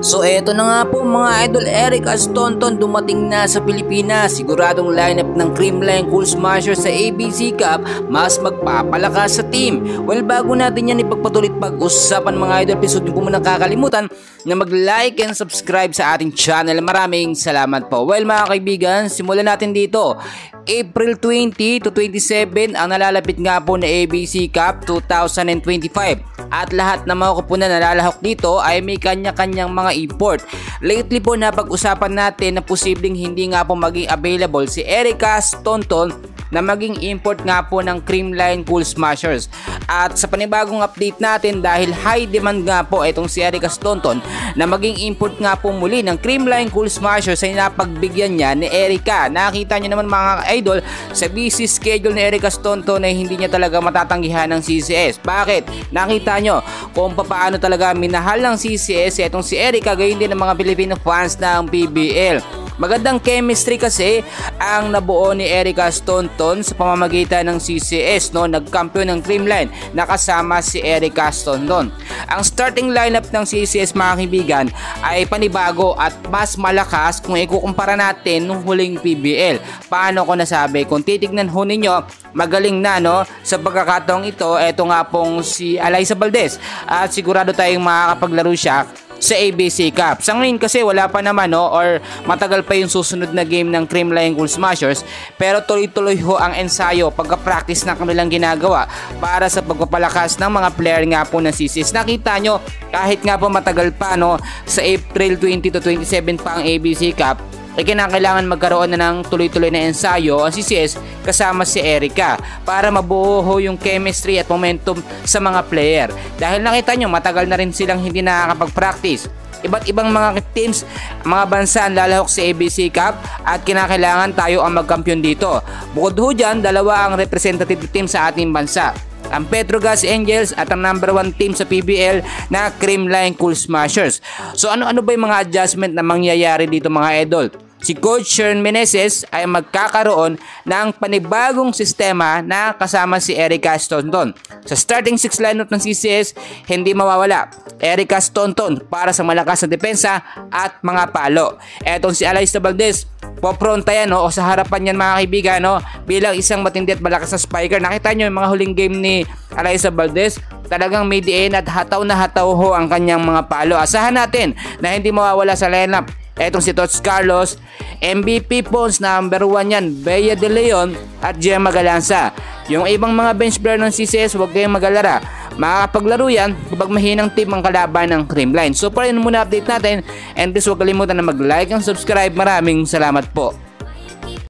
So eto na nga po mga idol, Eric Astonton dumating na sa Pilipinas. Siguradong lineup ng Creamline Cool Smashers sa ABC Cup mas magpapalakas sa team. Well, bago natin yan ipagpatuloy at pag-usapan mga idol, please huwag niyo po muna kakalimutan na mag-like and subscribe sa ating channel. Maraming salamat po. Well mga kaibigan, simulan natin dito. April 20 to 27 ang nalalapit nga po na ABC Cup 2025 at lahat ng mga kupunan na nalalahok dito ay may kanya-kanyang mga import. Lately po napag-usapan natin na posibleng hindi nga po maging available si Eric Astonton na maging import nga po ng Creamline Cool Smashers. At sa panibagong update natin, dahil high demand nga po itong si Eric Astonton na maging import nga po muli ng Creamline Cool Smashers ay napagbigyan niya ni Erica. Nakita niyo naman mga idol sa busy schedule ni Eric Astonton ay hindi niya talaga matatanggihan ng CCS. Bakit? Nakita nyo kung paano talaga minahal ng CCS itong si Erica, gayon din ng mga Filipino fans ng PBL. Magandang chemistry kasi ang nabuo ni Eric Astonton sa pamamagitan ng CCS, no? Nagkampiyon ng Creamline na kasama si Eric Astonton. Ang starting lineup ng CCS mga kaibigan ay panibago at mas malakas kung ikukumpara natin nung huling PBL. Paano ko nasabi? Kung titignan ho ninyo, magaling na no sa pagkakataong ito. Ito nga pong si Alyssa Valdez at sigurado tayong makakapaglaro siya sa ABC Cup. Sa ngayon kasi wala pa naman no, or matagal pa yung susunod na game ng Creamline Cool Smashers, pero tuloy-tuloy ho ang ensayo pagka-practice na kanilang ginagawa para sa pagpapalakas ng mga player nga po ng CCS. Nakita nyo kahit nga po matagal pa no, sa April 20 to 27 pa ang ABC Cup, ay kinakailangan magkaroon na ng tuloy-tuloy na ensayo ang CCS kasama si Erica para mabuo ho yung chemistry at momentum sa mga player. Dahil nakita nyo matagal na rin silang hindi nakakapag-practice. Iba't ibang mga teams, mga bansa ang lalahok sa ABC Cup at kinakailangan tayo ang magkampiyon dito. Bukod ho dyan, dalawa ang representative team sa ating bansa, ang Petrogas Angels at ang number 1 team sa PBL na Creamline Cool Smashers. So ano ba yung mga adjustment na mangyayari dito mga idol? Si Coach Sharon Meneses ay magkakaroon ng panibagong sistema na kasama si Eric Astonton. Sa starting 6 lineup ng CCS, hindi mawawala Eric Astonton para sa malakas na depensa at mga palo. Etong si Alyssa Valdez, popronta yan no, o sa harapan yan mga kaibigan no, bilang isang matindi at malakas na spiker. Nakita nyo yung mga huling game ni Alyssa Valdez, talagang may diin at hataw na hataw ho ang kanyang mga palo. Asahan natin na hindi mawawala sa lineup etong si Tots Carlos, MVP Pons, number 1 yan, Bea De Leon at Gemma Galanza. Yung ibang mga bench player ng CCS, huwag kayong mag-alala, makakapaglaro yan kapag mahinang team ang kalaban ng Creamline. So para yun muna update natin, and please huwag kalimutan na mag-like and subscribe. Maraming salamat po.